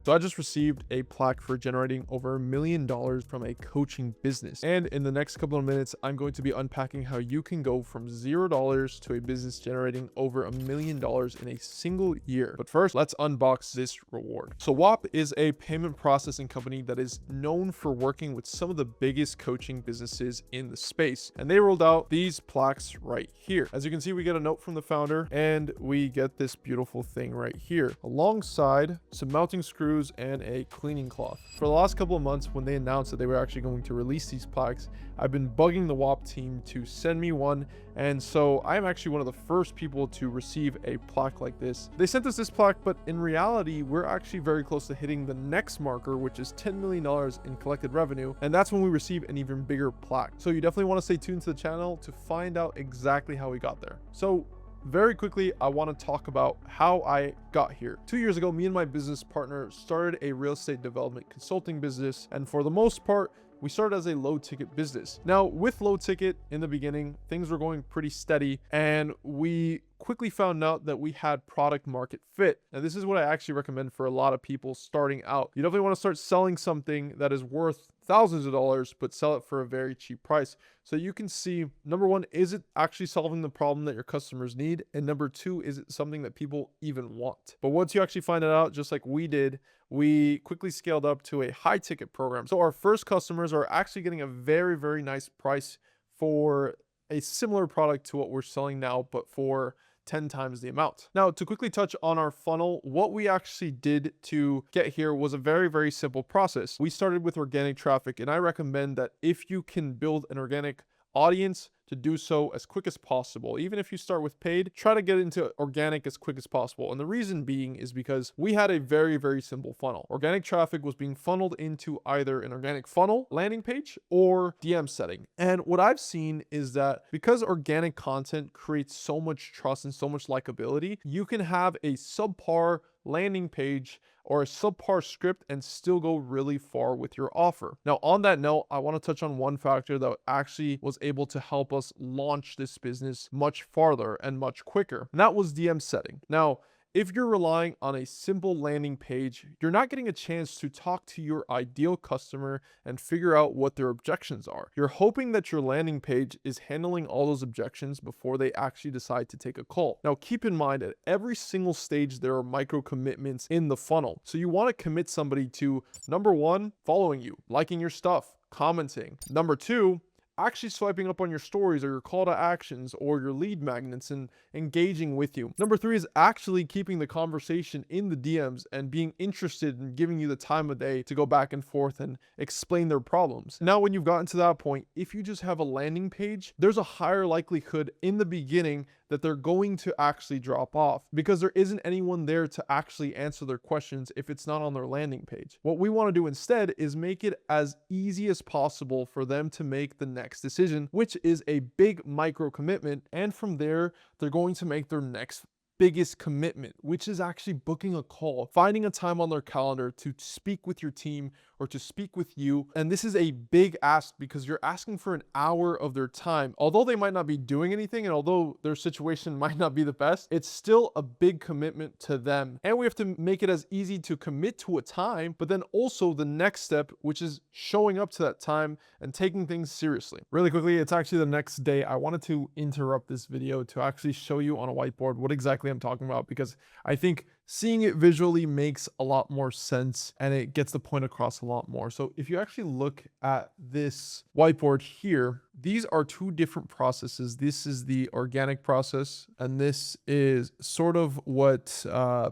So I just received a plaque for generating over $1 million from a coaching business. And in the next couple of minutes, I'm going to be unpacking how you can go from $0 to a business generating over $1 million in a single year. But first, let's unbox this reward. So Whop is a payment processing company that is known for working with some of the biggest coaching businesses in the space. And they rolled out these plaques right here. As you can see, we get a note from the founder and we get this beautiful thing right here, alongside some mounting screws and a cleaning cloth. For the last couple of months, when they announced that they were actually going to release these plaques, I've been bugging the Whop team to send me one. And so I'm actually one of the first people to receive a plaque like this. They sent us this plaque, but in reality, we're actually very close to hitting the next marker, which is $10 million in collected revenue. And that's when we receive an even bigger plaque. So you definitely want to stay tuned to the channel to find out exactly how we got there. So very quickly, I want to talk about how I got here. 2 years ago, me and my business partner started a real estate development consulting business. And for the most part, we started as a low ticket business. Now, with low ticket in the beginning, things were going pretty steady, and we quickly found out that we had product market fit. And this is what I actually recommend for a lot of people starting out. You definitely want to start selling something that is worth thousands of dollars, but sell it for a very cheap price. So you can see, number one, is it actually solving the problem that your customers need? And number two, is it something that people even want? But once you actually find it out, just like we did, we quickly scaled up to a high ticket program. So our first customers are actually getting a very, very nice price for a similar product to what we're selling now, but for 10 times the amount. Now, to quickly touch on our funnel, what we actually did to get here was a very, very simple process. We started with organic traffic, and I recommend that if you can build an organic audience, to do so as quick as possible. Even if you start with paid, try to get into organic as quick as possible. And the reason being is because we had a very, very simple funnel. Organic traffic was being funneled into either an organic funnel landing page or DM setting. And what I've seen is that because organic content creates so much trust and so much likability, you can have a subpar landing page or a subpar script and still go really far with your offer. Now, on that note, I want to touch on one factor that actually was able to help us launch this business much farther and much quicker, and that was DM setting. Now, if you're relying on a simple landing page, you're not getting a chance to talk to your ideal customer and figure out what their objections are. You're hoping that your landing page is handling all those objections before they actually decide to take a call. Now, keep in mind at every single stage, there are micro commitments in the funnel. So you want to commit somebody to, number one, following you, liking your stuff, commenting. Number two, actually swiping up on your stories or your call to actions or your lead magnets and engaging with you. Number three is actually keeping the conversation in the DMs and being interested in giving you the time of day to go back and forth and explain their problems. Now, when you've gotten to that point, if you just have a landing page, there's a higher likelihood in the beginning that they're going to actually drop off because there isn't anyone there to actually answer their questions if it's not on their landing page. What we want to do instead is make it as easy as possible for them to make the next decision, which is a big micro commitment. And from there, they're going to make their next biggest commitment, which is actually booking a call, finding a time on their calendar to speak with your team or to speak with you. And this is a big ask because you're asking for an hour of their time. Although they might not be doing anything and although their situation might not be the best, it's still a big commitment to them. And we have to make it as easy to commit to a time, but then also the next step, which is showing up to that time and taking things seriously. Really quickly, it's actually the next day. I wanted to interrupt this video to actually show you on a whiteboard what exactly I'm talking about, because I think seeing it visually makes a lot more sense and it gets the point across a lot more. So if you actually look at this whiteboard here, these are two different processes. This is the organic process, and this is sort of what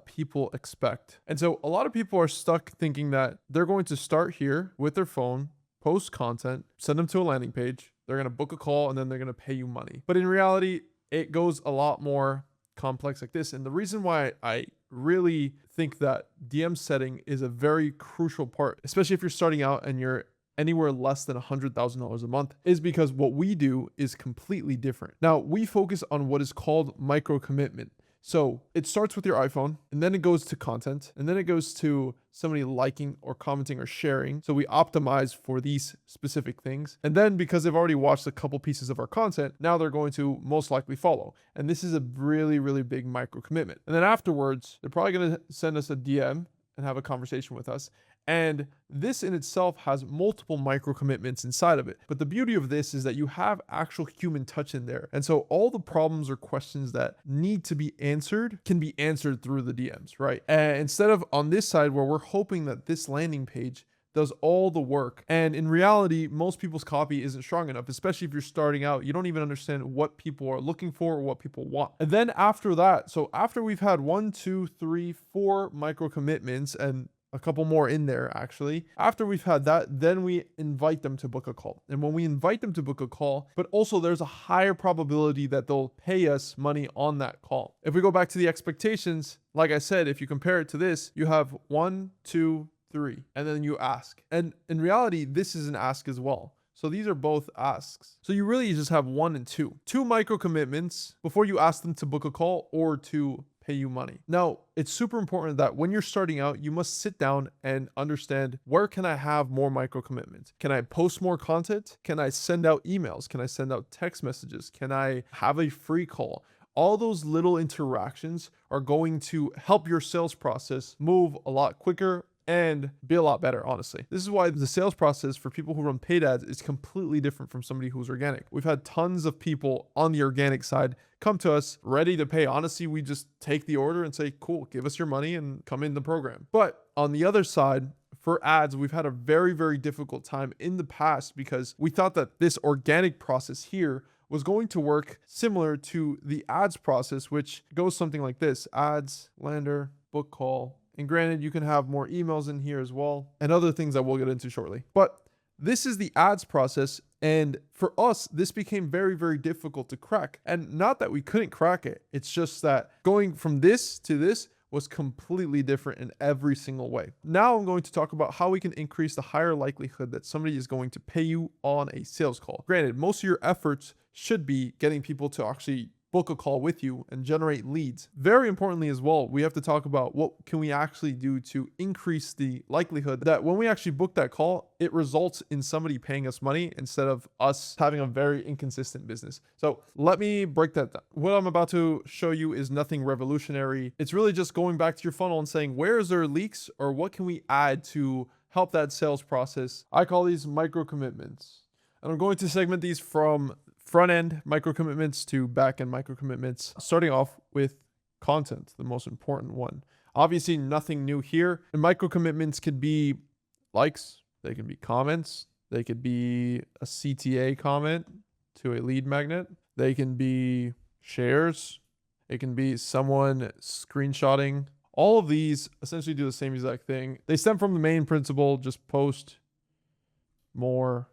people expect. And so a lot of people are stuck thinking that they're going to start here with their phone, post content, send them to a landing page, they're going to book a call, and then they're going to pay you money. But in reality, it goes a lot more complex like this. And the reason why I really think that DM setting is a very crucial part, especially if you're starting out and you're anywhere less than $100,000 a month, is because what we do is completely different. Now, we focus on what is called micro commitment. So it starts with your iPhone, and then it goes to content, and then it goes to somebody liking or commenting or sharing. So we optimize for these specific things. And then because they've already watched a couple pieces of our content, now they're going to most likely follow. And this is a really, really big micro commitment. And then afterwards, they're probably going to send us a DM and have a conversation with us. And this in itself has multiple micro commitments inside of it. But the beauty of this is that you have actual human touch in there. And so all the problems or questions that need to be answered can be answered through the DMs, right? And instead of on this side where we're hoping that this landing page does all the work. And in reality, most people's copy isn't strong enough, especially if you're starting out. You don't even understand what people are looking for or what people want. And then after that, so after we've had 1, 2, 3, 4 micro commitments and a couple more in there actually. After we've had that, then we invite them to book a call. And when we invite them to book a call, but also there's a higher probability that they'll pay us money on that call. If we go back to the expectations, like I said, if you compare it to this, you have 1, 2, 3, and then you ask. And in reality, this is an ask as well. So these are both asks. So you really just have 1 and 2. 2 micro commitments before you ask them to book a call or to pay you money. Now, it's super important that when you're starting out, you must sit down and understand, where can I have more micro commitments? Can I post more content? Can I send out emails? Can I send out text messages? Can I have a free call? All those little interactions are going to help your sales process move a lot quicker and be a lot better, honestly. This is why the sales process for people who run paid ads is completely different from somebody who's organic. We've had tons of people on the organic side come to us ready to pay. Honestly, we just take the order and say, cool, give us your money and come in the program. But on the other side, for ads, we've had a very, very difficult time in the past because we thought that this organic process here was going to work similar to the ads process, which goes something like this: ads, lander, book call. And granted, you can have more emails in here as well and other things that we'll get into shortly. But this is the ads process. And for us, this became very, very difficult to crack. And not that we couldn't crack it. It's just that going from this to this was completely different in every single way. Now I'm going to talk about how we can increase the higher likelihood that somebody is going to pay you on a sales call. Granted, most of your efforts should be getting people to actually book a call with you and generate leads. Very importantly as well, we have to talk about what can we actually do to increase the likelihood that when we actually book that call, it results in somebody paying us money instead of us having a very inconsistent business. So let me break that down. What I'm about to show you is nothing revolutionary. It's really just going back to your funnel and saying, where is there leaks or what can we add to help that sales process? I call these micro commitments. And I'm going to segment these from front-end micro commitments to back-end micro commitments, starting off with content, the most important one. Obviously, nothing new here. And micro commitments could be likes, they can be comments, they could be a CTA comment to a lead magnet, they can be shares, it can be someone screenshotting. All of these essentially do the same exact thing. They stem from the main principle: just post more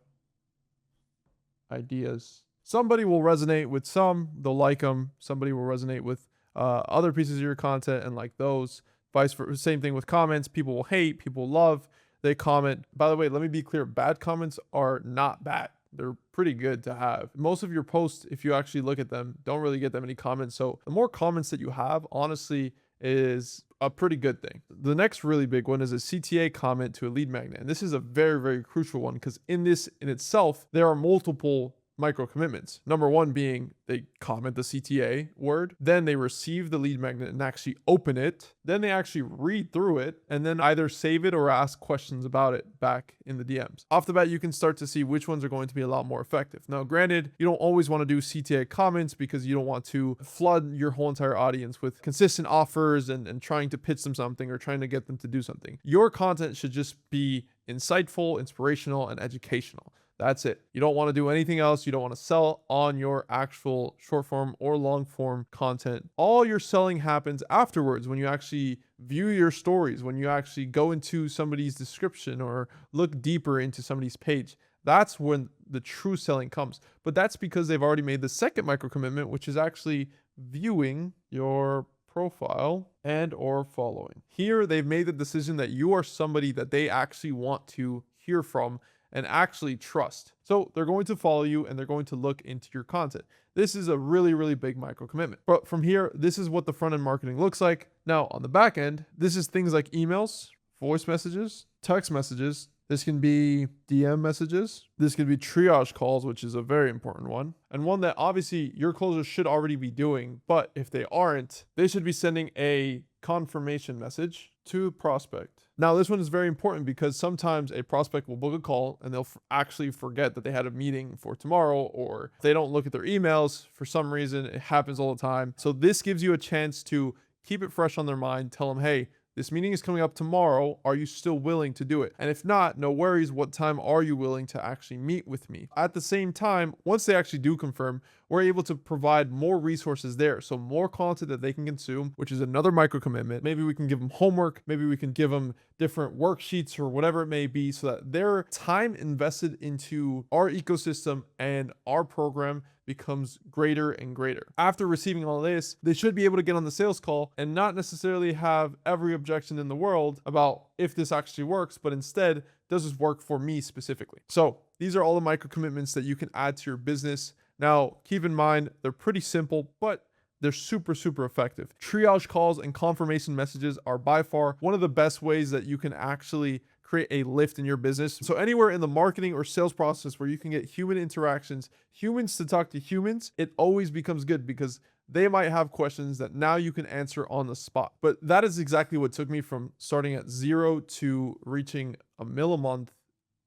ideas. Somebody will resonate with some, they'll like them. Somebody will resonate with other pieces of your content and like those. Vice versa, same thing with comments. People will hate, people will love, they comment. By the way, let me be clear, bad comments are not bad. They're pretty good to have. Most of your posts, if you actually look at them, don't really get that many comments. So the more comments that you have, honestly, is a pretty good thing. The next really big one is a CTA comment to a lead magnet. And this is a very, very crucial one because in this in itself, there are multiple micro commitments. Number one being they comment the CTA word, then they receive the lead magnet and actually open it, then they actually read through it, and then either save it or ask questions about it back in the DMs. Off the bat, you can start to see which ones are going to be a lot more effective. Now, granted, you don't always want to do CTA comments because you don't want to flood your whole entire audience with consistent offers and trying to pitch them something or trying to get them to do something. Your content should just be insightful, inspirational, and educational. That's it. You don't want to do anything else. You don't want to sell on your actual short form or long form content. All your selling happens afterwards when you actually view your stories, when you actually go into somebody's description or look deeper into somebody's page. That's when the true selling comes. But that's because they've already made the second micro commitment, which is actually viewing your profile and or following. Here, they've made the decision that you are somebody that they actually want to hear from and actually trust. So they're going to follow you and they're going to look into your content. This is a really, really big micro commitment. But from here, this is what the front end marketing looks like. Now on the back end, this is things like emails, voice messages, text messages, This can be DM messages. This could be triage calls, which is a very important one. And one that obviously your closers should already be doing. But if they aren't, they should be sending a confirmation message to prospect. Now, this one is very important because sometimes a prospect will book a call and they'll actually forget that they had a meeting for tomorrow, or if they don't look at their emails for some reason. It happens all the time. So this gives you a chance to keep it fresh on their mind. Tell them, hey, this meeting is coming up tomorrow. Are you still willing to do it? And if not, no worries. What time are you willing to actually meet with me? At the same time, once they actually do confirm, we're able to provide more resources there. So more content that they can consume, which is another micro commitment. Maybe we can give them homework. Maybe we can give them different worksheets or whatever it may be, so that their time invested into our ecosystem and our program becomes greater and greater. After receiving all this, they should be able to get on the sales call and not necessarily have every objection in the world about if this actually works, but instead, does this work for me specifically? So these are all the micro commitments that you can add to your business. Now, keep in mind, they're pretty simple, but they're super, super effective. Triage calls and confirmation messages are by far one of the best ways that you can actually create a lift in your business. So anywhere in the marketing or sales process where you can get human interactions, humans to talk to humans, it always becomes good because they might have questions that now you can answer on the spot. But that is exactly what took me from starting at 0 to reaching $1 million a month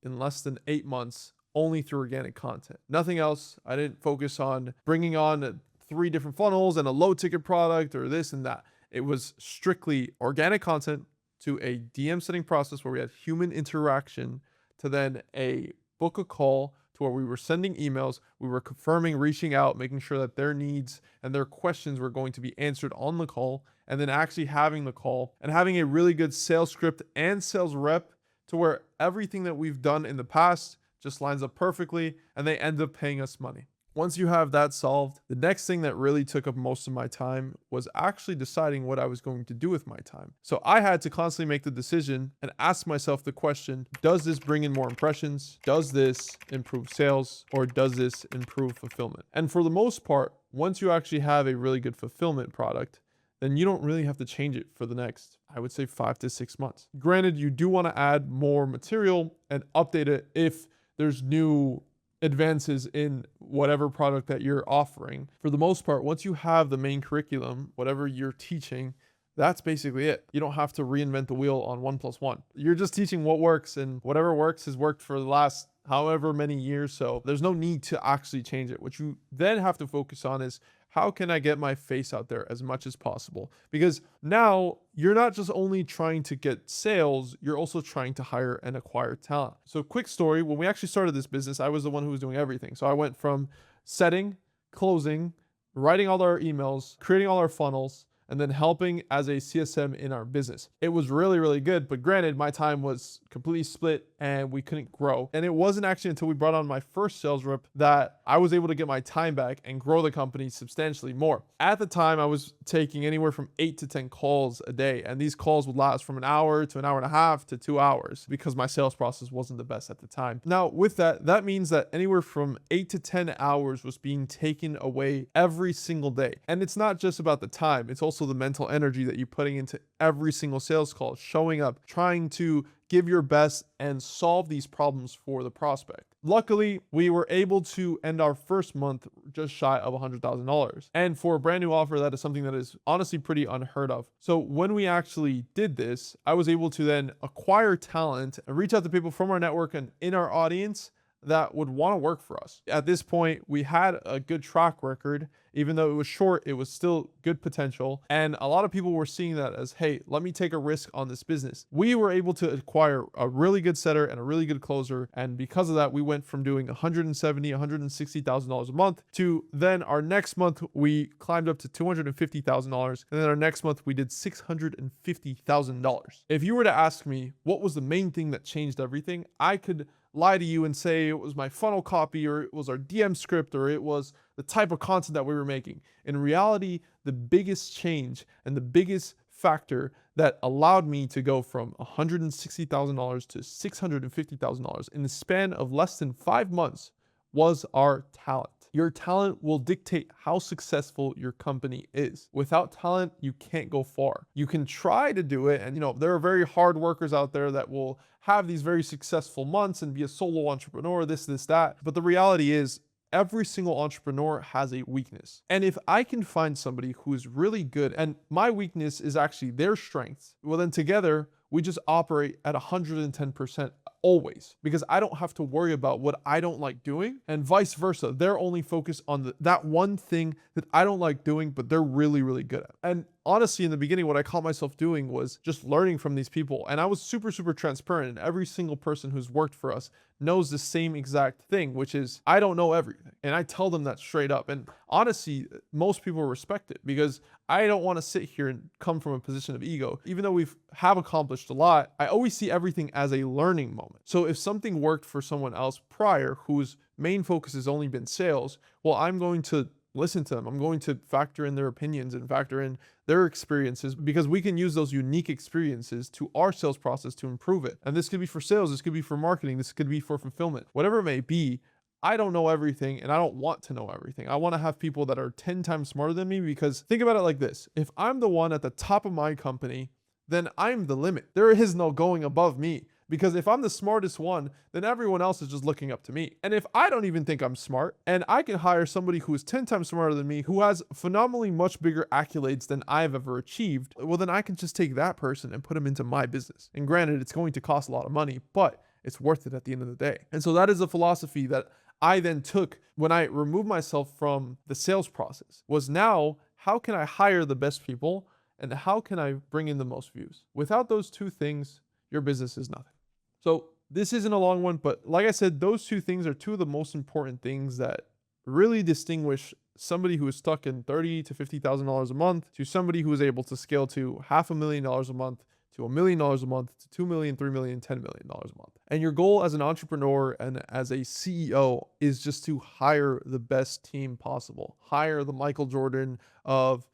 in less than 8 months, only through organic content. Nothing else. I didn't focus on bringing on 3 different funnels and a low ticket product or this and that. It was strictly organic content to a DM setting process where we had human interaction, to then a book a call to where we were sending emails, we were confirming, reaching out, making sure that their needs and their questions were going to be answered on the call, and then actually having the call and having a really good sales script and sales rep to where everything that we've done in the past just lines up perfectly and they end up paying us money. Once you have that solved, the next thing that really took up most of my time was actually deciding what I was going to do with my time. So I had to constantly make the decision and ask myself the question, does this bring in more impressions? Does this improve sales? Or does this improve fulfillment? And for the most part, once you actually have a really good fulfillment product, then you don't really have to change it for the next, I would say, 5 to 6 months. Granted, you do want to add more material and update it if there's new advances in whatever product that you're offering. For the most part, once you have the main curriculum, whatever you're teaching, that's basically it. You don't have to reinvent the wheel on 1+1. You're just teaching what works, and whatever works has worked for the last however many years. So there's no need to actually change it. What you then have to focus on is, how can I get my face out there as much as possible? Because now you're not just only trying to get sales, you're also trying to hire and acquire talent. So quick story, when we actually started this business, I was the one who was doing everything. So I went from setting, closing, writing all our emails, creating all our funnels, and then helping as a CSM in our business. It was really, really good. But granted, my time was completely split and we couldn't grow. And it wasn't actually until we brought on my first sales rep that I was able to get my time back and grow the company substantially more. At the time, I was taking anywhere from 8 to 10 calls a day. And these calls would last from an hour to an hour and a half to 2 hours because my sales process wasn't the best at the time. Now, with that, that means that anywhere from 8 to 10 hours was being taken away every single day. And it's not just about the time. It's also the mental energy that you're putting into every single sales call, showing up, trying to give your best and solve these problems for the prospect. Luckily, we were able to end our first month just shy of $100,000. And for a brand new offer, that is something that is honestly pretty unheard of. So when we actually did this, I was able to then acquire talent and reach out to people from our network and in our audience that would want to work for us. At this point, we had a good track record. Even though it was short, it was still good potential. And a lot of people were seeing that as, hey, let me take a risk on this business. We were able to acquire a really good setter and a really good closer. And because of that, we went from doing $170,000, $160,000 a month to then our next month, we climbed up to $250,000. And then our next month, we did $650,000. If you were to ask me what was the main thing that changed everything, I could lie to you and say it was my funnel copy, or it was our DM script, or it was the type of content that we were making. In reality, the biggest change and the biggest factor that allowed me to go from $160,000 to $650,000 in the span of less than 5 months was our talent. Your talent will dictate how successful your company is. Without talent, you can't go far. You can try to do it, and there are very hard workers out there that will have these very successful months and be a solo entrepreneur, this, that. But the reality is, every single entrepreneur has a weakness. And if I can find somebody who's really good and my weakness is actually their strengths, well, then together we just operate at 110% always, because I don't have to worry about what I don't like doing, and vice versa. They're only focused on that one thing that I don't like doing, but they're really, really good at. And honestly, in the beginning, what I caught myself doing was just learning from these people. And I was super, super transparent. And every single person who's worked for us knows the same exact thing, which is I don't know everything. And I tell them that straight up. And honestly, most people respect it, because I don't want to sit here and come from a position of ego. Even though have accomplished a lot, I always see everything as a learning moment. So if something worked for someone else prior whose main focus has only been sales, well, I'm going to listen to them. I'm going to factor in their opinions and factor in their experiences, because we can use those unique experiences to our sales process to improve it. And this could be for sales, this could be for marketing, this could be for fulfillment, whatever it may be. I don't know everything, and I don't want to know everything. I want to have people that are 10 times smarter than me, because think about it like this. If I'm the one at the top of my company, then I'm the limit. There is no going above me, because if I'm the smartest one, then everyone else is just looking up to me. And if I don't even think I'm smart, and I can hire somebody who is 10 times smarter than me, who has phenomenally much bigger accolades than I've ever achieved, well, then I can just take that person and put him into my business. And granted, it's going to cost a lot of money, but it's worth it at the end of the day. And so that is a philosophy that I then took when I removed myself from the sales process, was now, how can I hire the best people, and how can I bring in the most views? Without those two things, your business is nothing. So this isn't a long one, but like I said, those two things are two of the most important things that really distinguish somebody who is stuck in $30,000 to $50,000 a month to somebody who is able to scale to $500,000 a month, to $1 million a month, to 2 million, 3 million, $10 million a month. And your goal as an entrepreneur and as a CEO is just to hire the best team possible. Hire the Michael Jordan of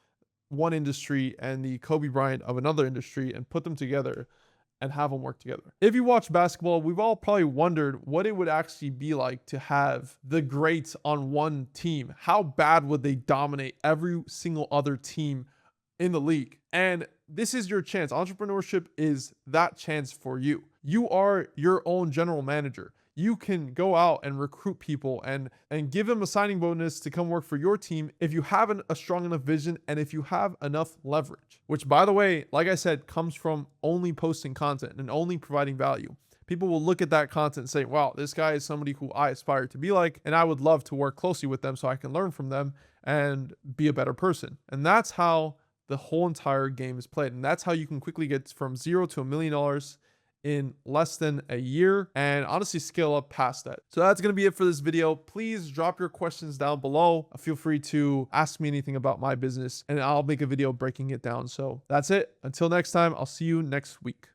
one industry and the Kobe Bryant of another industry, and put them together and have them work together. If you watch basketball, we've all probably wondered what it would actually be like to have the greats on one team. How bad would they dominate every single other team in the league? And this is your chance. Entrepreneurship is that chance for you. You are your own general manager. You can go out and recruit people and give them a signing bonus to come work for your team if you have a strong enough vision and if you have enough leverage, which, by the way, like I said, comes from only posting content and only providing value. People will look at that content and say, wow, this guy is somebody who I aspire to be like, and I would love to work closely with them so I can learn from them and be a better person. And that's how the whole entire game is played. And that's how you can quickly get from $0 to $1 million in less than a year, and honestly scale up past that. So that's going to be it for this video. Please drop your questions down below. Feel free to ask me anything about my business, and I'll make a video breaking it down. So that's it. Until next time, I'll see you next week.